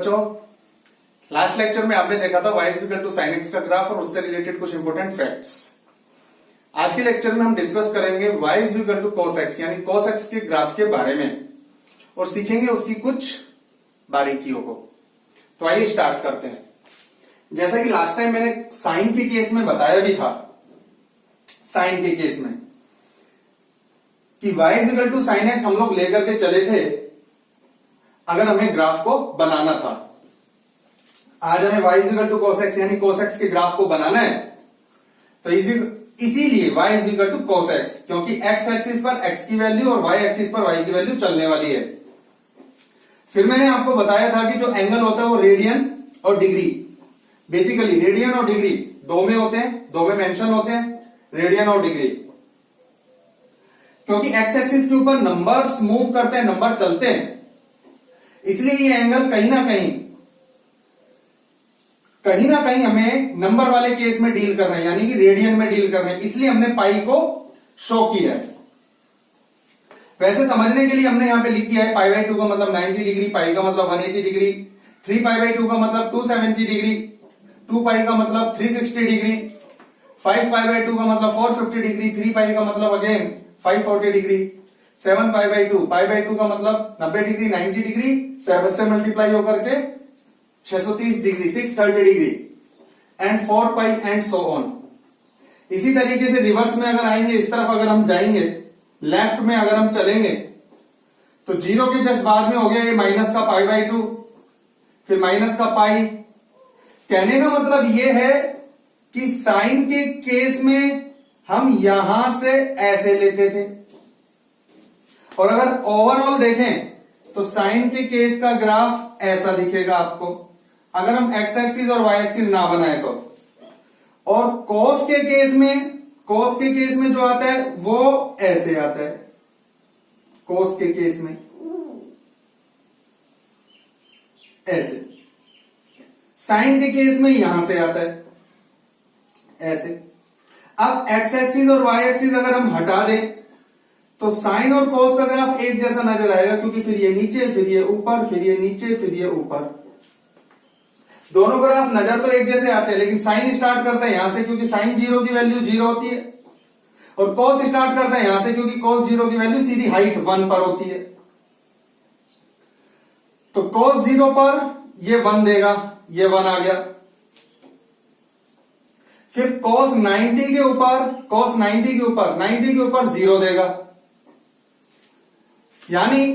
बच्चों, last lecture में आपने देखा था y is equal to sine X का ग्राफ और उससे रिलेटेड कुछ इंपॉर्टेंट फैक्ट्स। आज के लेक्चर में हम डिस्कस करेंगे y is equal to cos x यानी cos x के ग्राफ के बारे में और सीखेंगे उसकी कुछ बारीकियों को। तो आइए स्टार्ट करते हैं। जैसा कि लास्ट टाइम मैंने साइन के केस में बताया भी था, साइन के केस में कि y is equal to sine X हम लोग लेकर के चले थे अगर हमें ग्राफ को बनाना था। आज हमें y is equal to cos x यानी cos x के ग्राफ को बनाना है, तो इसीलिए y is equal to cos x, क्योंकि x एक्सिस पर x की वैल्यू और y एक्सिस पर y की वैल्यू चलने वाली है। फिर मैंने आपको बताया था कि जो एंगल होता है वो रेडियन और डिग्री, बेसिकली रेडियन और डिग्री दो में होते हैं, दो में मेंशन होते हैं, रेडियन और डिग्री, क्योंकि x एक्सिस के ऊपर नंबर्स मूव करते हैं, नंबर चलते हैं, इसलिए ये एंगल कहीं ना कहीं हमें नंबर वाले केस में डील कर रहे हैं, यानी कि रेडियन में डील कर रहे हैं, इसलिए हमने पाई को शो किया है। वैसे समझने के लिए हमने यहां पे लिख दिया है पाई बाई 2 का मतलब 90 डिग्री, पाई का मतलब 180 डिग्री, 3 पाई बाई 2 का मतलब 270 डिग्री, 2 पाई का मतलब 360 डिग्री, 5 पाई बाई 2 का मतलब 450 डिग्री, 3 पाई का मतलब अगेन 540 डिग्री, 7 पाई बाई 2 का मतलब 90 डिग्री, 90 डिग्री, 7 से मल्टीप्लाई होकर के 630 degree, 630 degree and 4 pi and so on. इसी तरीके से रिवर्स में अगर आएंगे, इस तरफ अगर हम जाएंगे, लेफ्ट में अगर हम चलेंगे तो जीरो के जस्ट बाद में हो गया ये माइनस का पाई बाई 2, फिर माइनस का पाई। कहने का मतलब ये है कि साइन के केस में हम यहां से ऐसे लेते थे, और अगर ओवरऑल देखें तो साइन के केस का ग्राफ ऐसा दिखेगा आपको, अगर हम एक्स एक्सिस और वाई एक्सिस ना बनाए तो। और कॉस के केस में जो आता है वो ऐसे आता है, कॉस के केस में ऐसे, साइन के केस में यहां से आता है ऐसे। अब एक्स एक्सिस और वाई एक्सिस अगर हम हटा दें तो साइन और कॉस का ग्राफ एक जैसा नजर आएगा, क्योंकि फिर ये नीचे, फिर ये ऊपर, फिर ये नीचे, फिर ये ऊपर, दोनों ग्राफ नजर तो एक जैसे आते हैं, लेकिन साइन स्टार्ट करता है यहां से, क्योंकि साइन जीरो की वैल्यू 0 होती है, और कॉस स्टार्ट करता है यहां से, क्योंकि कॉस जीरो की वैल्यू सीधी हाइट 1 पर होती है। तो कॉस 0 पर ये 1 देगा, ये 1 आ गया। फिर कॉस 90 के ऊपर 0 देगा, यानी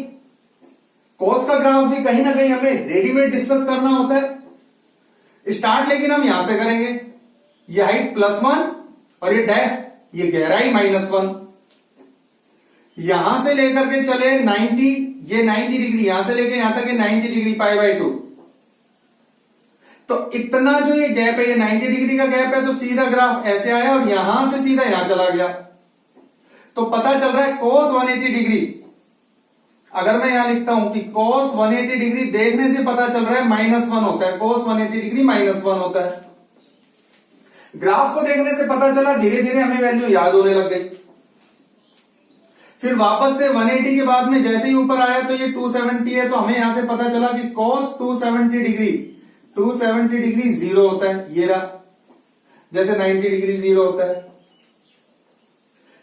कॉस का ग्राफ भी कहीं ना कहीं हमें रेडीमेड डिस्कस करना होता है। स्टार्ट लेकिन हम यहां से करेंगे, ये हाइट +1 और ये डेप्थ, ये गहराई -1, यहां से लेकर के चले 90, ये 90 डिग्री, यहां से लेकर यहां तक ये 90 डिग्री पाई बाई 2, तो इतना जो ये गैप है, ये 90 डिग्री का गैप है, तो सीधा ग्राफ ऐसे आया और यहां से सीधा यहां चला गया। तो पता चल रहा है cos 180 डिग्री, अगर मैं यहां लिखता हूं कि cos 180 डिग्री देखने से पता चल रहा है -1 होता है, cos 180 डिग्री -1 होता है। ग्राफ को देखने से पता चला, धीरे धीरे हमें वैल्यू याद होने लग गई। फिर वापस से 180 के बाद में जैसे ही ऊपर आया तो ये 270 है, तो हमें यहां से पता चला कि cos 270 डिग्री 0 होता है, ये रहा, जैसे 90 डिग्री 0 होता है।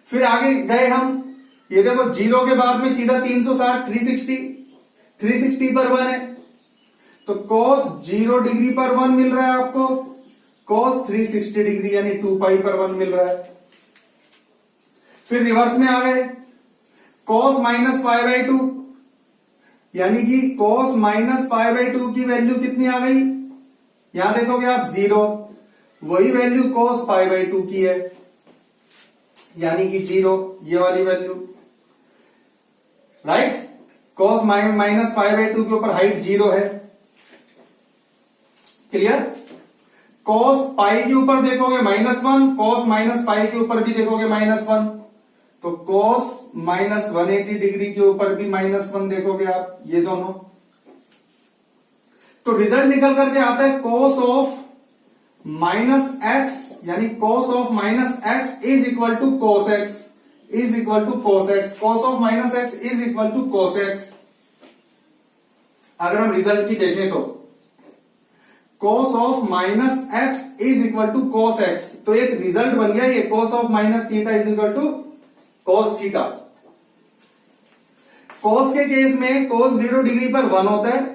फिर आगे गए हम, ये देखो 0 के बाद में सीधा 360, 360 पर 1 है, तो cos 0 डिग्री पर 1 मिल रहा है आपको, cos 360 डिग्री यानी 2 पाई पर 1 मिल रहा है। फिर रिवर्स में आ गए, cos माइनस पाई बाई 2, यानी कि cos माइनस पाई बाई 2 की वैल्यू कितनी आ गई, यहां देखोगे आप 0, वही वैल्यू cos पाई बाई 2 की है, यानी कि 0, ये वाली value, right. cos minus pi by 2 के ऊपर हाइट 0 है, क्लियर। cos पाई के ऊपर देखोगे -1, cos माइनस पाई के ऊपर भी देखोगे -1, तो cos माइनस 180 डिग्री के ऊपर भी -1 देखोगे आप, ये दोनों। तो रिजल्ट निकल करके आता है cos ऑफ -x, यानी cos of -x is equal to cos x, cos of -x is equal to cos x। अगर हम रिजल्ट की देखें तो cos of minus X is equal to cos X. तो एक रिजल्ट बन गया ये, cos of minus theta is equal to cos theta. cos के केस में cos 0 डिग्री पर 1 होता है,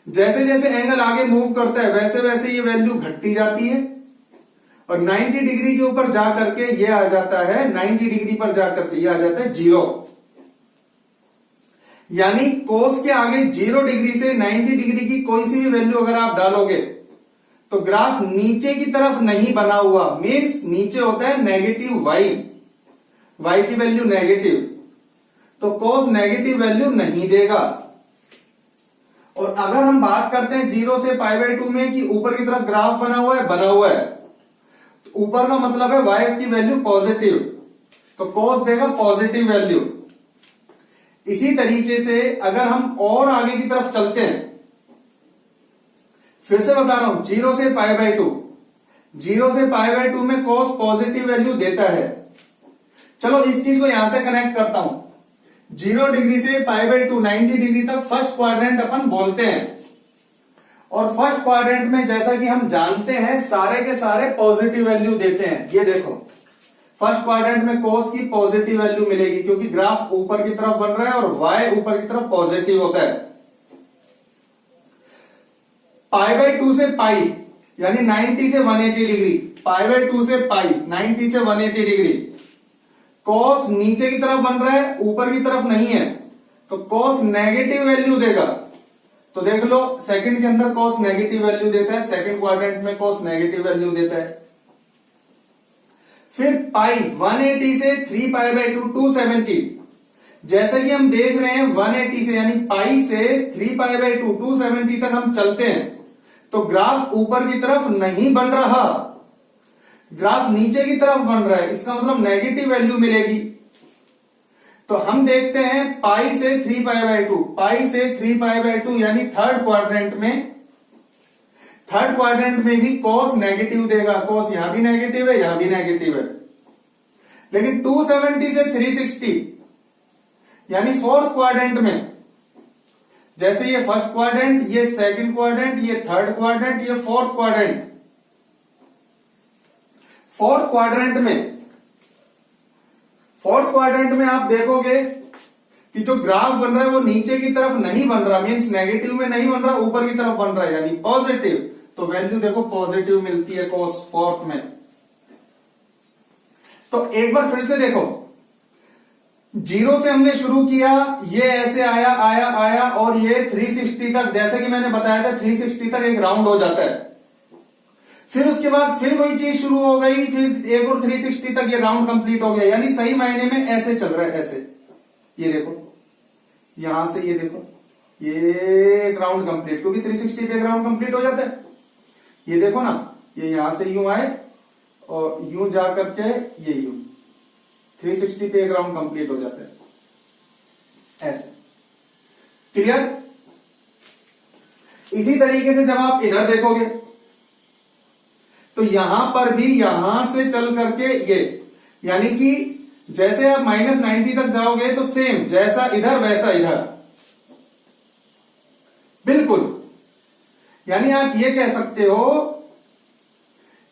जैसे जैसे एंगल आगे मूव करता है वैसे वैसे ये वैल्यू घटती जाती है, और 90 डिग्री के ऊपर जा करके ये आ जाता है, 90 डिग्री पर जा करके ये आ जाता है 0। यानी cos के आगे 0 डिग्री से 90 डिग्री की कोई सी भी वैल्यू अगर आप डालोगे तो ग्राफ नीचे की तरफ नहीं बना हुआ, मीन्स नीचे होता है नेगेटिव y की वैल्यू नेगेटिव, तो cos नेगेटिव वैल्यू नहीं देगा। और अगर हम बात करते हैं 0 से π/2 में कि ऊपर की तरफ ग्राफ बना हुआ है, तो ऊपर का मतलब है y की वैल्यू पॉजिटिव, तो cos देगा पॉजिटिव वैल्यू। इसी तरीके से अगर हम और आगे की तरफ चलते हैं, फिर से बता रहा हूं, 0 से π/2 में cos पॉजिटिव वैल्यू देता है। चलो इस चीज को यहां से कनेक्ट करता हूं, 0 डिग्री से π/2 90 डिग्री तक फर्स्ट क्वाड्रेंट अपन बोलते हैं, और फर्स्ट क्वाड्रेंट में जैसा कि हम जानते हैं सारे के सारे पॉजिटिव वैल्यू देते हैं। ये देखो फर्स्ट क्वाड्रेंट में cos की पॉजिटिव वैल्यू मिलेगी क्योंकि ग्राफ ऊपर की तरफ बन रहा है और y ऊपर की तरफ पॉजिटिव होता है। π/2 से पाई यानी 90 से 180 डिग्री, π/2 से पाई 90 से 180 डिग्री, cos नीचे की तरफ बन रहा है ऊपर की तरफ नहीं है, तो cos नेगेटिव वैल्यू देगा। तो देख लो सेकंड के अंदर cos नेगेटिव वैल्यू देता है, सेकंड क्वाड्रेंट में cos नेगेटिव वैल्यू देता है। फिर पाई 180 से 3π/2 270, जैसा कि हम देख रहे हैं 180 से यानी पाई से 3π/2 270 तक हम चलते हैं तो ग्राफ ऊपर की तरफ नहीं बन रहा, ग्राफ नीचे की तरफ बन रहा है, इसका मतलब नेगेटिव वैल्यू मिलेगी। तो हम देखते हैं पाई से 3π/2 यानी थर्ड क्वाड्रेंट में भी cos नेगेटिव देगा, cos यहां भी नेगेटिव है यहां भी नेगेटिव है। लेकिन 270 से 360 यानी फोर्थ क्वाड्रेंट में, जैसे ये फर्स्ट क्वाड्रेंट, ये सेकंड क्वाड्रेंट, ये थर्ड क्वाड्रेंट, ये फोर्थ क्वाड्रेंट, फोर्थ क्वाड्रेंट में आप देखोगे कि जो ग्राफ बन रहा है वो नीचे की तरफ नहीं बन रहा, मींस नेगेटिव में नहीं बन रहा, ऊपर की तरफ बन रहा है यानी पॉजिटिव, तो वैल्यू देखो पॉजिटिव मिलती है cos फोर्थ में। तो एक बार फिर से देखो, 0 से हमने शुरू किया, ये ऐसे आया और ये 360 तक, जैसे कि मैंने बताया था 360 तक एक राउंड हो जाता है। फिर उसके बाद फिर वही चीज शुरू हो गई, फिर एक और 360 तक ये राउंड कंप्लीट हो गया, यानी सही मायने में ऐसे चल रहा है, ऐसे। ये देखो यहां से, ये देखो ये एक राउंड कंप्लीट, क्योंकि 360 पे एक राउंड कंप्लीट हो जाता है। ये देखो ना, ये यहां से यूं आए और यूं जा करके ये यूं 360 पे एक राउंड कंप्लीट हो जाता है, ऐसे। क्लियर? इसी तरीके से जब आप इधर देखोगे तो यहां पर भी यहां से चल करके ये, यानी कि जैसे आप -90 तक जाओगे तो सेम जैसा इधर वैसा इधर, बिल्कुल। यानी आप ये कह सकते हो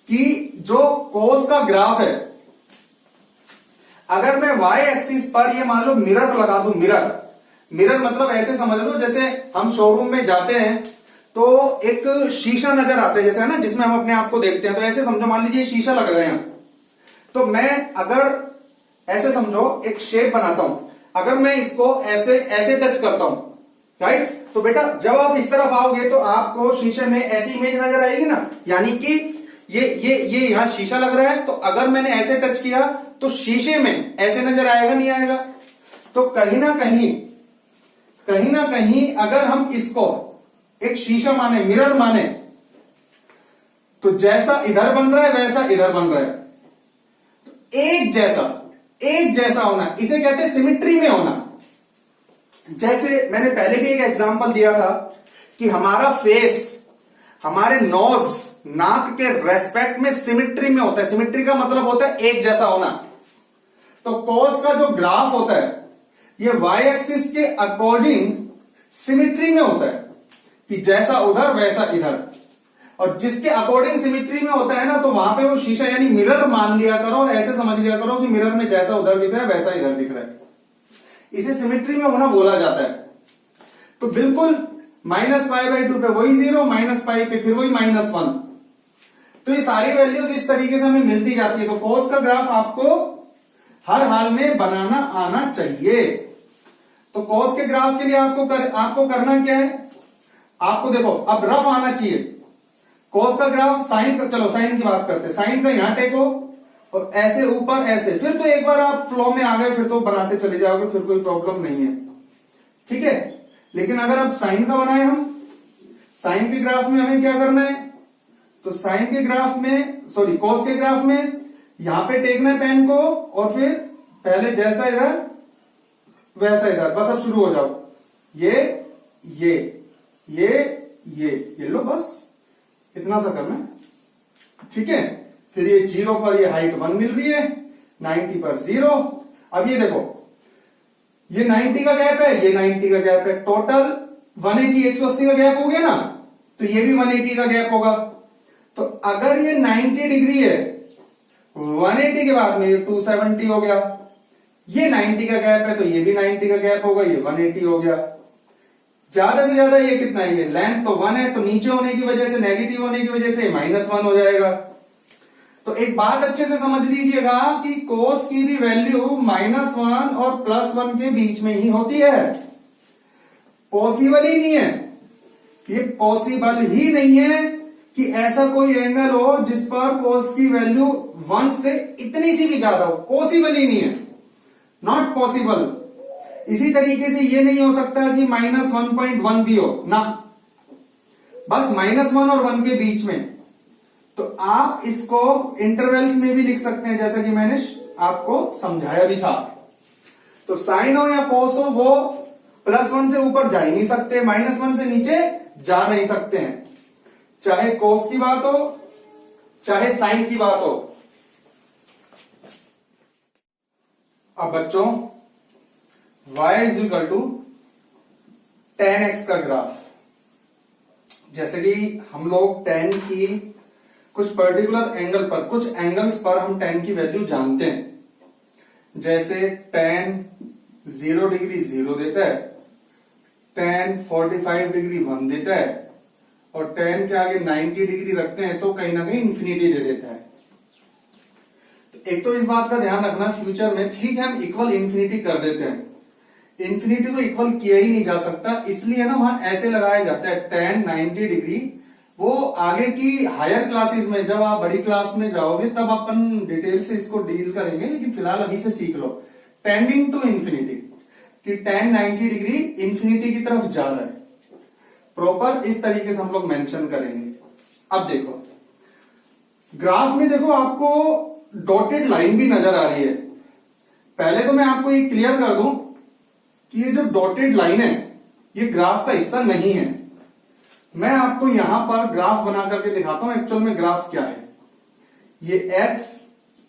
कि जो cos का ग्राफ है, अगर मैं y एक्सिस पर ये मान लो मिरर लगा दूं, मिरर मतलब ऐसे समझ लो जैसे हम शोरूम में जाते हैं तो एक शीशा नजर आता है, जैसे है ना, जिसमें हम अपने आप को देखते हैं। तो ऐसे समझो, मान लीजिए शीशा लग रहे हैं, तो मैं अगर ऐसे समझो एक शेप बनाता हूं, अगर मैं इसको ऐसे ऐसे टच करता हूं, राइट, तो बेटा जब आप इस तरफ आओगे तो आपको शीशे में ऐसी इमेज नजर आएगी ना, यानी कि ये यहां शीशा लग रहा है, तो अगर मैंने ऐसे टच किया तो शीशे में ऐसे नजर आएगा नहीं आएगा? तो कहीं ना कहीं अगर हम इसको एक शीशा माने, मिरर माने, तो जैसा इधर बन रहा है वैसा इधर बन रहा है, तो एक जैसा होना, इसे कहते हैं सिमिट्री में होना। जैसे मैंने पहले भी एक एग्जांपल दिया था कि हमारा फेस, हमारे नोज, नाक के रेस्पेक्ट में सिमिट्री में होता है। सिमिट्री का मतलब होता है एक जैसा होना। तो cos का जो ग्राफ होता है ये y एक्सिस के अकॉर्डिंग सिमिट्री में होता है कि जैसा उधर वैसा इधर। और जिसके अकॉर्डिंग सिमेट्री में होता है ना, तो वहां पे वो शीशा यानी मिरर मान लिया करो, ऐसे समझ लिया करो कि मिरर में जैसा उधर दिख रहा है वैसा इधर दिख रहा है। इसे सिमेट्री में होना बोला जाता है। तो बिल्कुल -π/2 पे वही 0, -π पे फिर वही -1। तो ये सारी वैल्यूज इस तरीके से हमें मिलती जाती है। तो कॉस का ग्राफ आपको हर हाल में बनाना आना चाहिए। तो कॉस के ग्राफ के लिए आपको करना क्या है, आपको देखो अब रफ आना चाहिए। कॉस का ग्राफ साइन का, चलो साइन की बात करते हैं। साइन का यहां टेको और ऐसे ऊपर ऐसे, फिर तो एक बार आप फ्लो में आ गए फिर तो बनाते चले जाओगे, फिर कोई प्रॉब्लम नहीं है, ठीक है। लेकिन अगर अब साइन का बनाए हम, साइन के ग्राफ में हमें क्या करना है, तो साइन के ग्राफ में, सॉरी कॉस के ग्राफ में यहां पे टेकना है पेन को और फिर पहले जैसा इधर वैसा इधर, बस अब शुरू हो जाओ। ये लो, बस इतना सा करना है, ठीक है। फिर ये 0 पर ये हाइट 1 मिल रही है, 90 पर 0। अब ये देखो ये 90 का गैप है, ये 90 का गैप है, टोटल 180 180 का गैप हो गया ना, तो ये भी 180 का गैप होगा। तो अगर ये 90 डिग्री है, 180 के बाद में ये 270 हो गया, ये 90 का गैप है तो ये भी 90 का गैप होगा, ये 180 हो गया। ज्यादा से ज्यादा ये कितना है, ये लेंथ तो 1 है, तो नीचे होने की वजह से, नेगेटिव होने की वजह से -1 हो जाएगा। तो एक बात अच्छे से समझ लीजिएगा कि कोस की भी वैल्यू -1 और +1 के बीच में ही होती है। पॉसिबल ही नहीं है, ये पॉसिबल ही नहीं है कि ऐसा कोई एंगल हो जिस पर कोस की वैल्यू 1 से इतनी सी भी ज्यादा हो, पॉसिबल ही नहीं है, नॉट पॉसिबल। इसी तरीके से ये नहीं हो सकता कि -1.1 भी हो ना, बस -1 और 1 के बीच में। तो आप इसको इंटरवल्स में भी लिख सकते हैं, जैसा कि मैंने आपको समझाया भी था। तो साइन हो या कोस हो, वो +1 से ऊपर जा ही नहीं सकते, -1 से नीचे जा नहीं सकते हैं, चाहे कोस की बात हो चाहे साइन की बात हो। अब बच्चों y = tan x का ग्राफ, जैसे कि हम लोग tan की कुछ पर्टिकुलर एंगल पर, कुछ एंगल्स पर हम tan की वैल्यू जानते हैं। जैसे tan 0 डिग्री 0 देता है, tan 45 डिग्री 1 देता है, और tan के आगे 90 डिग्री रखते हैं तो कहीं ना कहीं इंफिनिटी दे देता है। तो एक तो इस बात का ध्यान रखना, फ्यूचर में ठीक है हम इक्वल इंफिनिटी कर देते हैं, इंफिनिटी को इक्वल किया ही नहीं जा सकता, इसलिए ना वहां ऐसे लगाया जाता है tan 90 डिग्री। वो आगे की हायर क्लासेस में, जब आप बड़ी क्लास में जाओगे तब अपन डिटेल से इसको डील करेंगे, लेकिन फिलहाल अभी से सीख लो टेंडिंग टू इंफिनिटी, कि tan 90 डिग्री इंफिनिटी की तरफ जा रहा है। प्रॉपर इस तरीके से हम लोग मेंशन करेंगे। अब देखो ग्राफ में, देखो आपको डॉटेड लाइन भी नजर आ रही है। पहले तो मैं आपको ये क्लियर कर दूं कि ये जो डॉटेड लाइन है ये ग्राफ का हिस्सा नहीं है। मैं आपको यहां पर ग्राफ बना करके दिखाता हूं एक्चुअल में ग्राफ क्या है। ये x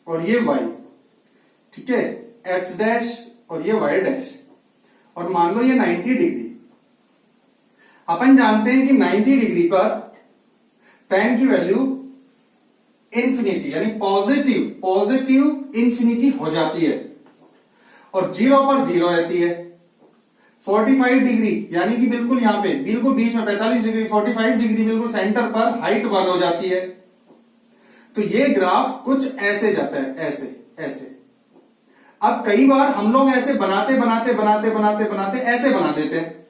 और ये y, ठीक है, x डैश और ये y डैश, और मान लो ये 90 डिग्री। अपन जानते हैं कि 90 डिग्री पर tan की वैल्यू इंफिनिटी यानी पॉजिटिव इंफिनिटी हो जाती है, और 0 पर 0 रहती है। 45 डिग्री यानी कि बिल्कुल यहां पे, बिल्कुल बीच में 45 डिग्री, 45 डिग्री बिल्कुल सेंटर पर हाइट 1 हो जाती है। तो ये ग्राफ कुछ ऐसे जाता है, ऐसे। अब कई बार हम लोग ऐसे बनाते ऐसे बना देते हैं,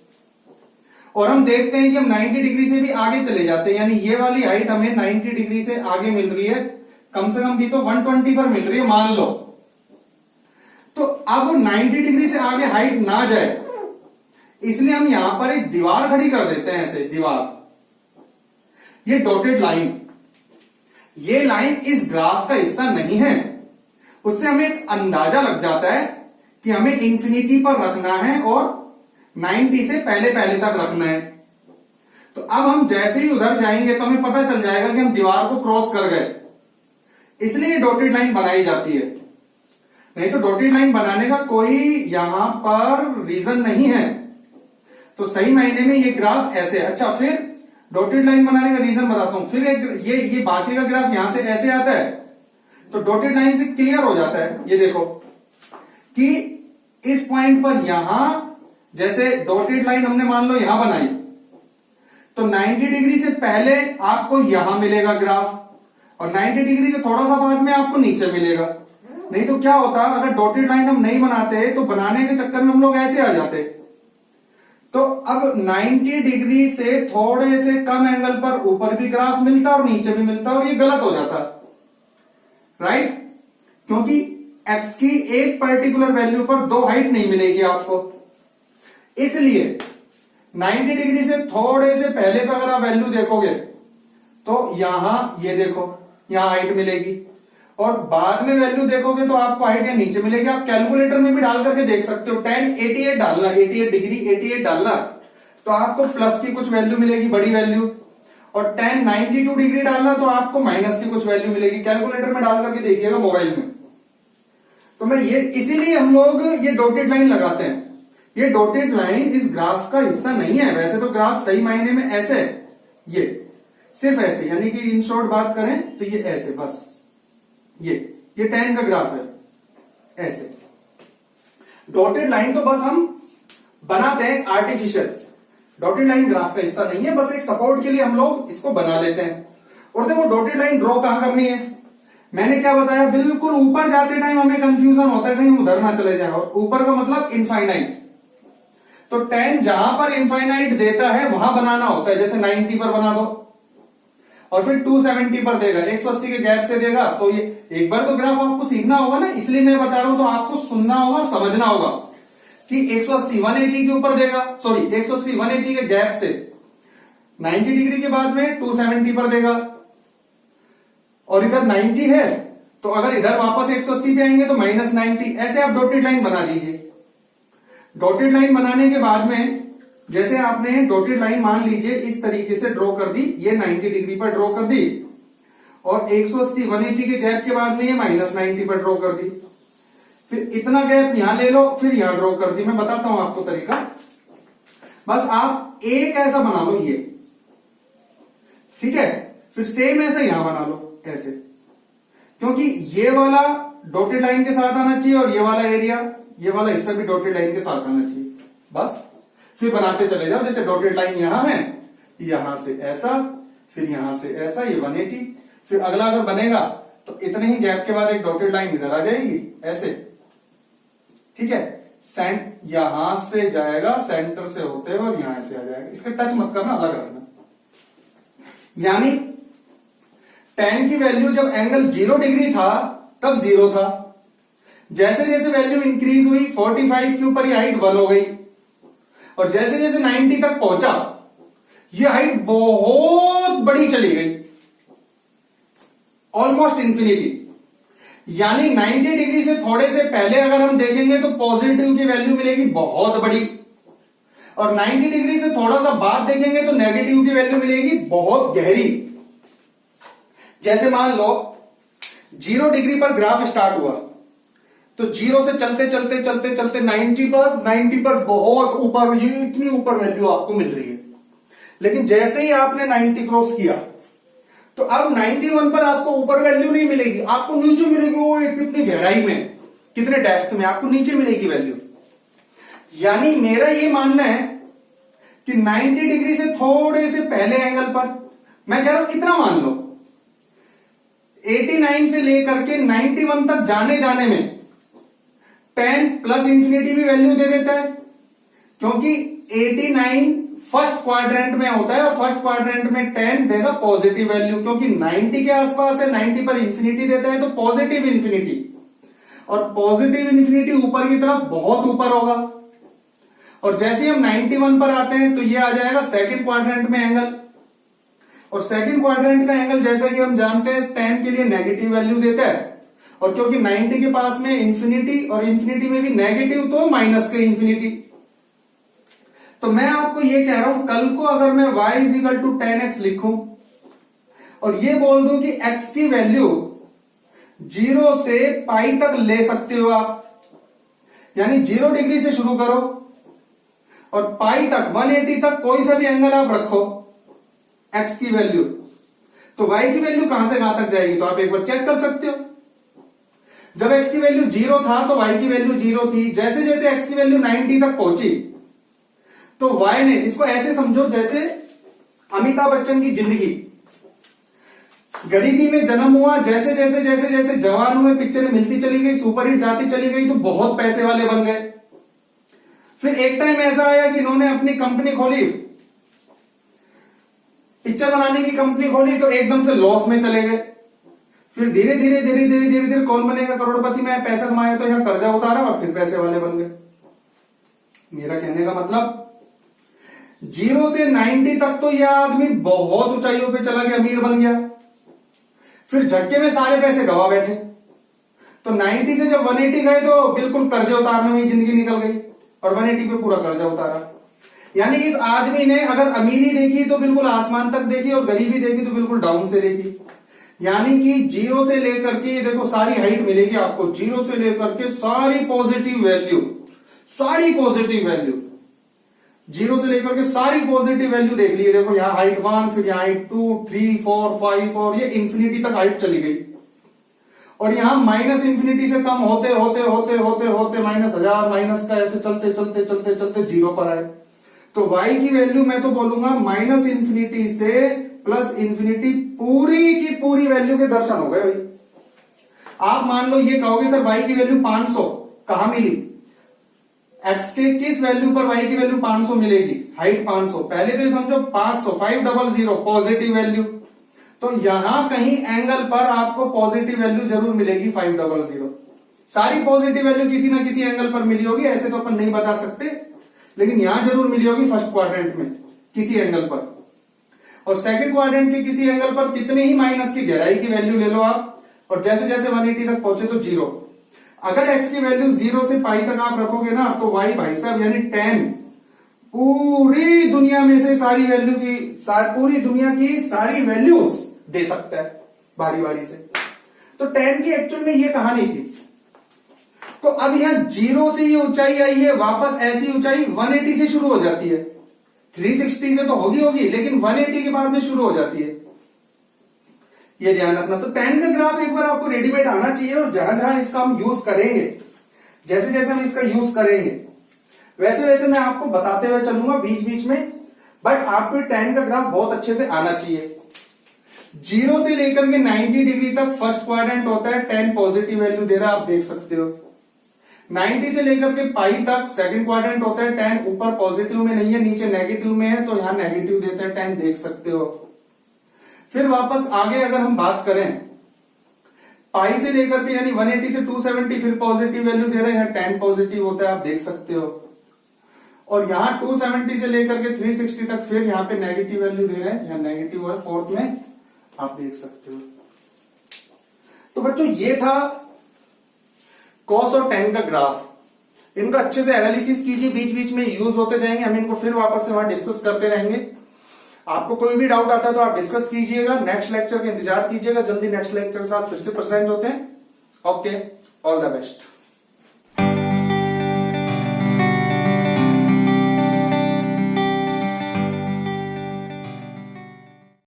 और हम देखते हैं कि हम 90 डिग्री से भी आगे चले जाते हैं, यानी ये वाली हाइट हमें 90 डिग्री से आगे मिल रही है, कम से कम भी तो 120 पर मिल रही है मान लो। तो अब 90 डिग्री से आगे हाइट ना जाए, इसलिए हम यहां पर एक दीवार खड़ी कर देते हैं, ऐसे दीवार। ये डॉटेड लाइन, ये लाइन इस ग्राफ का हिस्सा नहीं है। उससे हमें एक अंदाजा लग जाता है कि हमें इंफिनिटी पर रखना है और 90 से पहले तक रखना है। तो अब हम जैसे ही उधर जाएंगे तो हमें पता चल जाएगा कि हम दीवार को क्रॉस कर गए, इसलिए डॉटेड लाइन बनाई जाती है। नहीं तो डॉटेड लाइन बनाने का कोई यहां पर रीजन नहीं है। तो सही मायने में ये ग्राफ ऐसे है। अच्छा, फिर डॉटेड लाइन बनाने का रीजन बताता हूं। फिर एक ये बाकी का ग्राफ यहां से ऐसे आता है तो डॉटेड लाइन से क्लियर हो जाता है। ये देखो कि इस पॉइंट पर यहां जैसे डॉटेड लाइन हमने मान लो यहां बनाई तो 90 डिग्री से पहले आपको यहां मिलेगा ग्राफ और 90 डिग्री के थोड़ा सा बाद में आपको नीचे मिलेगा। नहीं तो क्या होता, अगर डॉटेड लाइन हम नहीं बनाते तो बनाने के चक्कर में हम लोग ऐसे आ जाते। तो अब 90 डिग्री से थोड़े से कम एंगल पर ऊपर भी ग्राफ मिलता और नीचे भी मिलता और ये गलत हो जाता, राइट? क्योंकि एक्स की एक पर्टिकुलर वैल्यू पर दो हाइट नहीं मिलेगी आपको, इसलिए 90 डिग्री से थोड़े से पहले पर अगर आप वैल्यू देखोगे तो यहां ये देखो यहां हाइट मिलेगी और बाद में वैल्यू देखोगे तो आपको हाइट या नीचे मिलेगी। आप कैलकुलेटर में भी डाल करके देख सकते हो। 10 88 डालना, 88 डिग्री 88 डालना तो आपको प्लस की कुछ वैल्यू मिलेगी, बड़ी वैल्यू, और 10 92 डिग्री डालना तो आपको माइनस की कुछ वैल्यू मिलेगी। कैलकुलेटर में डाल करके देखिएगा मोबाइल में। तो मैं ये इसीलिए हम लोग ये डॉटेड लाइन लगाते हैं। ये डॉटेड लाइन इस ग्राफ का हिस्सा नहीं है। वैसे तो ग्राफ सही मायने में ऐसे है, ये सिर्फ ऐसे, यानी कि इन शॉर्ट बात करें तो ये ऐसे, बस ये 10 का ग्राफ है ऐसे। डॉटेड लाइन तो बस हम बनाते हैं आर्टिफिशियल, डॉटेड लाइन ग्राफ का हिस्सा नहीं है, बस एक सपोर्ट के लिए हम लोग इसको बना लेते हैं। और देखो डॉटेड लाइन ड्रॉ कहां करनी है, मैंने क्या बताया, बिल्कुल ऊपर जाते टाइम हमें कंफ्यूजन होता है कहीं उधर ना चले जाए, और ऊपर का मतलब इनफाइनाइट। तो 10 जहां पर इनफाइनाइट देता है वहां बनाना होता है, जैसे 90 पर बना दो और फिर 270 पर देगा, 180 के गैप से देगा। तो ये एक बार तो ग्राफ आपको सीखना होगा ना, इसलिए मैं बता रहा हूं, तो आपको सुनना होगा और समझना होगा कि 180 180 के ऊपर देगा, सॉरी 180 180 के गैप से 90 डिग्री के बाद में 270 पर देगा, और इधर 90 है तो अगर इधर वापस 180 पे आएंगे तो -90। ऐसे आप डॉटेड लाइन बना दीजिए। डॉटेड लाइन बनाने के बाद में जैसे आपने डॉटेड लाइन मान लीजिए इस तरीके से ड्रॉ कर दी, ये 90 डिग्री पर ड्रॉ कर दी, और 180 180 के गैप के बाद में ये -90 पर ड्रॉ कर दी, फिर इतना गैप यहां ले लो, फिर यहां ड्रॉ कर दी। मैं बताता हूं आपको तरीका, बस आप एक ऐसा बना लो ये, ठीक है, फिर सेम ऐसा यहां बना लो ऐसे, क्योंकि ये वाला डॉटेड लाइन के साथ आना चाहिए और ये वाला एरिया, ये वाला हिस्सा भी डॉटेड लाइन के साथ आना चाहिए। बस फिर बनाते चले जाओ, जैसे डॉटेड लाइन यहां है, यहां से ऐसा, फिर यहां से ऐसा, ये 180, फिर अगला अगर बनेगा तो इतने ही गैप के बाद एक डॉटेड लाइन इधर आ जाएगी ऐसे, ठीक है, यहां से जाएगा सेंटर से होते हुए और यहां से आ जाएगा। इसका टच मत करना, अलग रखना। यानी 10 की वैल्यू जब एंगल 0 डिग्री था तब 0 था, जैसे जैसे वैल्यू इंक्रीज हुई 45 के ऊपर ये हाइट 1 हो गई, और जैसे जैसे 90 तक पहुंचा ये हाइट बहुत बड़ी चली गई, ऑलमोस्ट इंफिनिटी। यानी 90 डिग्री से थोड़े से पहले अगर हम देखेंगे तो पॉजिटिव की वैल्यू मिलेगी बहुत बड़ी, और 90 डिग्री से थोड़ा सा बाद देखेंगे तो नेगेटिव की वैल्यू मिलेगी बहुत गहरी। जैसे मान लो 0 डिग्री पर ग्राफ स्टार्ट हुआ तो 0 से चलते चलते चलते चलते 90 पर बहुत ऊपर, ये इतनी ऊपर वैल्यू आपको मिल रही है। लेकिन जैसे ही आपने 90 क्रॉस किया तो अब 91 पर आपको ऊपर वैल्यू नहीं मिलेगी, आपको नीचे मिलेगी। वो कितनी गहराई में, कितने डेप्थ में आपको नीचे मिलेगी वैल्यू। यानी मेरा ये मानना है कि 90 डिग्री से थोड़े से पहले एंगल पर, मैं कह रहा हूं इतना मान लो, 89 से लेकर के 91 तक जाने जाने में 10 प्लस इंफिनिटी भी वैल्यू दे देता है, क्योंकि 89 फर्स्ट क्वाड्रेंट में होता है और फर्स्ट क्वाड्रेंट में 10 देगा पॉजिटिव वैल्यू, क्योंकि 90 के आसपास है, 90 पर इंफिनिटी देता है तो पॉजिटिव इंफिनिटी, और पॉजिटिव इंफिनिटी ऊपर की तरफ बहुत ऊपर होगा। और जैसे हम 91 पर आते हैं तो ये आ जाएगा सेकंड क्वाड्रेंट में एंगल, और सेकंड क्वाड्रेंट का एंगल जैसा कि हम जानते हैं 10 के लिए नेगेटिव वैल्यू देता है, और क्योंकि 90 के पास में इंफिनिटी और इंफिनिटी में भी नेगेटिव तो माइनस के इंफिनिटी। तो मैं आपको ये कह रहा हूं, कल को अगर मैं y = 10x लिखूं और ये बोल दूं कि x की वैल्यू 0 से पाई तक ले सकते हो आप, यानी 0 डिग्री से शुरू करो और पाई तक 180 तक कोई सा भी एंगल आप रखो, एक्स की वैल्यू, तो वाई की वैल्यू कहां से कहां तक जाएगी, तो आप एक बार चेक कर सकते हो। जब एक्स की वैल्यू 0 था तो वाई की वैल्यू 0 थी। जैसे जैसे एक्स की वैल्यू 90 तक पहुंची तो वाई ने, इसको ऐसे समझो जैसे अमिताभ बच्चन की जिंदगी, गरीबी में जन्म हुआ, जैसे जैसे जैसे जैसे जवान हुए, पिक्चरें मिलती चली गई, सुपरहिट जाती चली गई, तो बहुत पैसे वाले बन गए। फिर एक टाइम ऐसा आया कि इन्होंने अपनी कंपनी खोली, पिक्चर बनाने की कंपनी खोली, तो एकदम से लॉस में चले गए। फिर धीरे धीरे धीरे धीरे धीरे धीरे कौन बनेगा करोड़पति में, पैसा कमाया तो यहां कर्जा उतारा और फिर पैसे वाले बन गए। मेरा कहने का मतलब 0 से 90 तक तो यह आदमी बहुत ऊंचाइयों पे चला गया, अमीर बन गया। फिर झटके में सारे पैसे गवा बैठे, तो 90 से जब 180 गए तो बिल्कुल कर्जे उतारने में जिंदगी निकल गई और 180 पे पूरा कर्जा उतारा। यानी इस आदमी ने अगर अमीरी देखी तो बिल्कुल आसमान तक देखी और गरीबी देखी तो बिल्कुल डाउन से देखी। यानी कि 0 से लेकर के देखो सारी हाइट मिलेगी आपको, 0 से लेकर के सारी पॉजिटिव वैल्यू, सारी पॉजिटिव वैल्यू, 0 से लेकर के सारी पॉजिटिव वैल्यू देख लिए। देखो यहाँ हाइट 1, फिर यहाँ हाइट 2, 3, 4, 5 और ये इंफिनिटी तक हाइट चली गई। और यहां माइनस इंफिनिटी से कम होते होते होते होते होते -1000 माइनस का ऐसे चलते चलते चलते चलते 0 पर आए। तो y की वैल्यू मैं तो बोलूंगा माइनस इंफिनिटी से प्लस इंफिनिटी पूरी की पूरी वैल्यू के दर्शन हो गए भाई। आप मान लो ये कहोगे सर y की वैल्यू 500 कहां मिली, x के किस वैल्यू पर y की वैल्यू 500 मिलेगी, हाइट 500। पहले तो ये समझो 500 500 पॉजिटिव वैल्यू, तो यहां कहीं एंगल पर आपको पॉजिटिव वैल्यू जरूर मिलेगी 500। सारी पॉजिटिव वैल्यू किसी ना किसी एंगल पर मिली होगी, ऐसे तो अपन नहीं बता सकते, लेकिन यहां जरूर मिली होगी फर्स्ट क्वाड्रेंट में किसी एंगल पर। और सेकंड क्वाड्रेंट के किसी एंगल पर कितने ही माइनस की गहराई की वैल्यू ले लो आप, और जैसे जैसे 180 तक पहुंचे तो 0। अगर x की वैल्यू 0 से पाई तक आप रखोगे ना तो y भाई साहब यानी 10 पूरी दुनिया में से सारी वैल्यू की पूरी दुनिया की सारी वैल्यूज दे सकता है बारी बारी से। तो 10 की एक्चुअल में ये कहानी थी। तो अब यहां 0 से ये ऊंचाई आई है, वापस ऐसी ऊंचाई 180 से शुरू हो जाती है, 360 से तो होगी लेकिन 180 के बाद में शुरू हो जाती है, ये ध्यान रखना। तो 10 का ग्राफ एक बार आपको रेडीमेड आना चाहिए, और जहां जहां इसका हम यूज करेंगे, जैसे जैसे हम इसका यूज करेंगे वैसे वैसे मैं आपको बताते हुए चलूंगा बीच बीच में, बट आपको 10 का ग्राफ बहुत अच्छे से आना चाहिए। 0 से लेकर के 90 डिग्री तक फर्स्ट क्वाड्रेंट होता है, 10 पॉजिटिव वैल्यू दे रहा है, आप देख सकते हो। 90 से लेकर के पाई तक सेकंड क्वाड्रेंट होता है, 10 ऊपर पॉजिटिव में नहीं है, नीचे नेगेटिव में है, तो यहां नेगेटिव देता है 10, देख सकते हो। फिर वापस आगे अगर हम बात करें पाई से लेकर के यानी 180 से 270 फिर पॉजिटिव वैल्यू दे रहे हैं, 10 पॉजिटिव होता है, आप देख सकते हो। और यहां 270 से लेकर के 360 तक फिर यहां पे नेगेटिव वैल्यू दे रहे हैं, यहां नेगेटिव है फोर्थ में, आप देख सकते हो। तो बच्चों ये था कॉस और टेन का ग्राफ। इनका अच्छे से एनालिसिस कीजिए, बीच बीच में यूज होते जाएंगे, हम इनको फिर वापस से वहां डिस्कस करते रहेंगे। आपको कोई भी डाउट आता है तो आप डिस्कस कीजिएगा, नेक्स्ट लेक्चर का इंतजार कीजिएगा, जल्दी नेक्स्ट लेक्चर के साथ फिर से प्रेजेंट होते हैं। Okay, all the best.